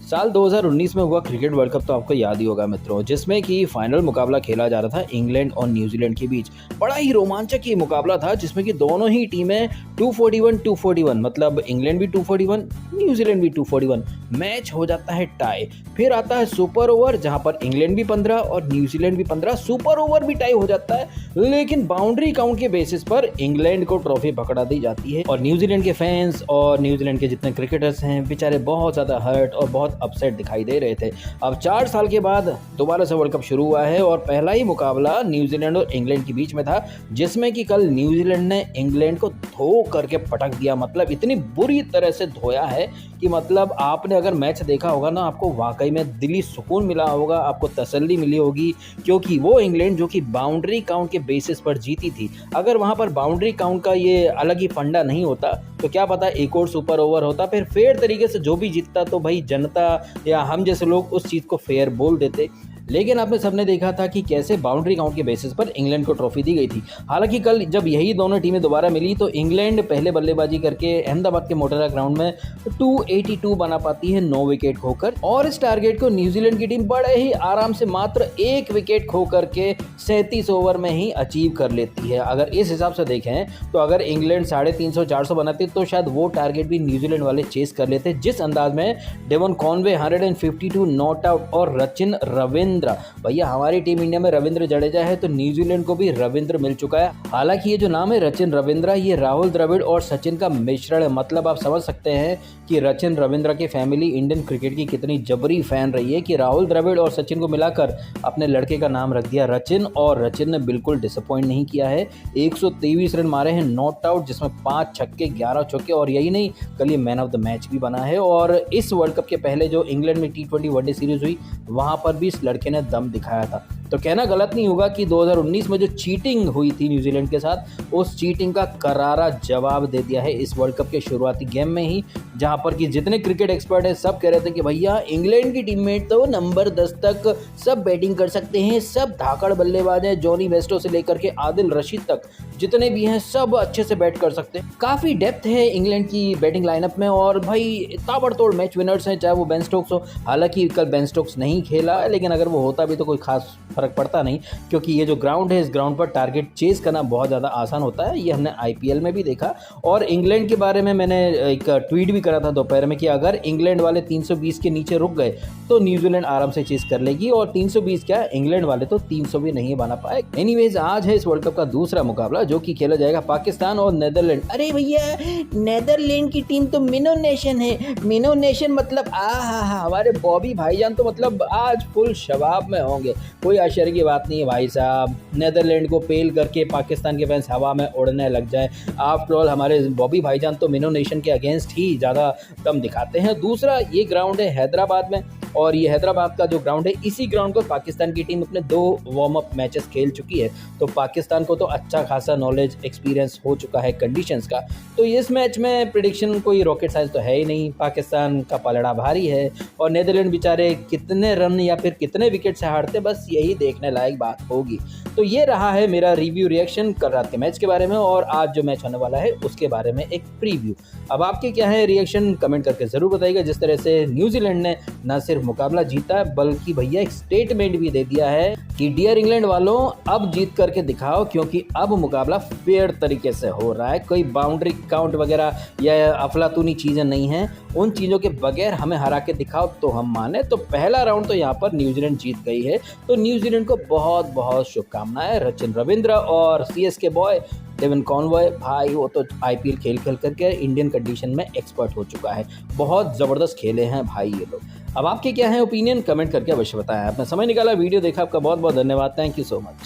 साल 2019 में हुआ क्रिकेट वर्ल्ड कप तो आपको याद ही होगा मित्रों, जिसमें कि फाइनल मुकाबला खेला जा रहा था इंग्लैंड और न्यूजीलैंड के बीच। बड़ा ही रोमांचक ये मुकाबला था जिसमें कि दोनों ही टीमें 241 मतलब इंग्लैंड भी 241 न्यूजीलैंड भी 241 मैच हो जाता है टाई। फिर आता है सुपर ओवर जहां पर इंग्लैंड भी 15 और न्यूजीलैंड भी 15, सुपर ओवर भी टाई हो जाता है, लेकिन बाउंड्री काउंट के बेसिस पर इंग्लैंड को ट्रॉफी पकड़ा दी जाती है। और न्यूजीलैंड के फैंस और न्यूजीलैंड के जितने क्रिकेटर्स हैं बेचारे बहुत ज़्यादा हर्ट और बहुत अपसेट दिखाई दे रहे थे। अब 4 साल के बाद दोबारा से वर्ल्ड कप शुरू हुआ है और पहला ही मुकाबला न्यूजीलैंड और इंग्लैंड के बीच में था, जिसमें कि कल न्यूजीलैंड ने इंग्लैंड को धो करके पटक दिया। मतलब इतनी बुरी तरह से धोया है कि मतलब आपने अगर मैच देखा होगा ना, आपको वाकई में दिली सुकून मिला होगा, आपको तसल्ली मिली होगी, क्योंकि वो इंग्लैंड जो कि बाउंड्री काउंट के बेसिस पर जीती थी, अगर वहां पर बाउंड्री काउंट का ये अलग ही फंडा नहीं होता तो क्या पता एक और सुपर ओवर होता, फिर फेयर तरीके से जो भी जीतता तो भाई जनता या हम जैसे लोग उस चीज़ को फेयर बोल देते। लेकिन आपने सबने देखा था कि कैसे बाउंड्री काउंट के बेसिस पर इंग्लैंड को ट्रॉफी दी गई थी। हालांकि कल जब यही दोनों टीमें दोबारा मिली तो इंग्लैंड पहले बल्लेबाजी करके अहमदाबाद के मोटेरा ग्राउंड में 282 बना पाती है 9 विकेट खोकर, और इस टारगेट को न्यूजीलैंड की टीम बड़े ही आराम से मात्र 1 विकेट खो करके 37 ओवर में ही अचीव कर लेती है। अगर इस हिसाब से देखें तो अगर इंग्लैंड 350-400 बनाती तो शायद वो टारगेट भी न्यूजीलैंड वाले चेस कर लेते। जिस अंदाज में डेवन कॉनवे 152 नॉट आउट और रचिन रविंद्र, भैया हमारी टीम इंडिया में रविंद्र जडेजा है तो न्यूजीलैंड को भी रविंद्र मिल चुका है। हालांकि ये जो नाम है रचिन रविंद्र, ये राहुल द्रविड़ और सचिन का मिश्रण है। मतलब आप समझ सकते हैं कि रचिन रविंद्र की फैमिली इंडियन क्रिकेट की कितनी जबरी फैन रही है कि राहुल द्रविड़ और सचिन को मिलाकर अपने लड़के का नाम रख दिया रचिन, और रचिन ने बिल्कुल डिसअपॉइंट नहीं किया है। 123 रन मारे हैं नॉट आउट, जिसमें 5 छक्के 11 चौके, और यही नहीं कल ये मैन ऑफ द मैच भी बना है। और इस वर्ल्ड कप के पहले जो इंग्लैंड में T20 वनडे सीरीज हुई वहां पर भी इस लड़के ने दम दिखाया था। तो कहना गलत नहीं होगा कि 2019 में जो चीटिंग हुई थी न्यूजीलैंड के साथ, उस चीटिंग का करारा जवाब दे दिया है इस वर्ल्ड कप के शुरुआती गेम में ही, जहां पर कि जितने क्रिकेट एक्सपर्ट हैं सब कह रहे थे कि भैया इंग्लैंड की टीममेट तो नंबर 10 तक सब बैटिंग कर सकते हैं, सब धाकड़ बल्लेबाज हैं, जॉनी बेस्टो से लेकर के आदिल रशीद तक जितने भी हैं सब अच्छे से बैट कर सकते हैं। काफ़ी डेप्थ है इंग्लैंड की बैटिंग लाइनअप में, और भाई ताबड़तोड़ मैच विनर्स हैं, चाहे वो बेन स्टोक्स हो। हालांकि कल बेन स्टोक्स नहीं खेला, लेकिन अगर वो होता भी तो कोई खास फर्क पड़ता नहीं, क्योंकि ये जो ग्राउंड है इस ग्राउंड पर टारगेट चेस करना बहुत ज़्यादा आसान होता है। ये हमने IPL में भी देखा। और इंग्लैंड के बारे में मैंने एक ट्वीट भी करा था दोपहर में कि अगर इंग्लैंड वाले 320 के नीचे रुक गए तो न्यूजीलैंड आराम से चेस कर लेगी, और 320 क्या इंग्लैंड वाले तो 300 भी नहीं बना पाए। एनीवेज आज है इस वर्ल्ड कप का दूसरा मुकाबला जो कि खेला जाएगा पाकिस्तान और नेदरलैंड। अरे भैया नेदरलैंड की टीम तो मिनो नेशन है, मिनो नेशन मतलब हमारे बॉबी भाईजान तो मतलब आज फुल शबाब में होंगे। कोई आश्चर्य की बात नहीं है भाई साहब, नेदरलैंड को पेल करके पाकिस्तान के फैंस हवा में उड़ने लग जाए। आफ्टर ऑल हमारे बॉबी भाईजान तो मिनो नेशन के अगेंस्ट ही ज़्यादा दम दिखाते हैं। दूसरा ये ग्राउंड है हैदराबाद में, और ये हैदराबाद का जो ग्राउंड है इसी ग्राउंड पर पाकिस्तान की टीम अपने 2 वार्म अप मैचेस खेल चुकी है, तो पाकिस्तान को तो अच्छा खासा नॉलेज एक्सपीरियंस हो चुका है कंडीशंस का। तो इस मैच में प्रेडिक्शन कोई रॉकेट साइंस तो है ही नहीं, पाकिस्तान का पलड़ा भारी है, और नेदरलैंड बेचारे कितने रन या फिर कितने विकेट से हारते बस यही देखने लायक बात होगी। तो ये रहा है मेरा रिव्यू रिएक्शन कल रात के मैच के बारे में, और आज जो मैच होने वाला है उसके बारे में एक प्रीव्यू। अब आपके क्या है रिएक्शन कमेंट करके ज़रूर बताइएगा। जिस तरह से न्यूजीलैंड ने न सिर्फ मुकाबला जीता बल्कि भैया एक स्टेटमेंट भी दे दिया है कि डियर इंग्लैंड वालों अब जीत करके दिखाओ, क्योंकि अब मुकाबला फेयर तरीके से हो रहा है, कोई बाउंड्री काउंट वगैरह या अफलातूनी चीज़ें नहीं हैं, उन चीज़ों के बगैर हमें हरा के दिखाओ तो हम माने। तो पहला राउंड तो यहाँ पर न्यूजीलैंड जीत गई है, तो न्यूजीलैंड को बहुत बहुत शुभकामनाएं। रचिन रविंद्र और CSK बॉय डेवन कॉनवे, भाई वो तो IPL खेल करके इंडियन कंडीशन में एक्सपर्ट हो चुका है, बहुत ज़बरदस्त खेले हैं भाई ये लोग। अब आपके क्या है ओपिनियन कमेंट करके अवश्य बताएं। आपने समय निकाला, वीडियो देखा, आपका बहुत बहुत धन्यवाद। Thank you so much.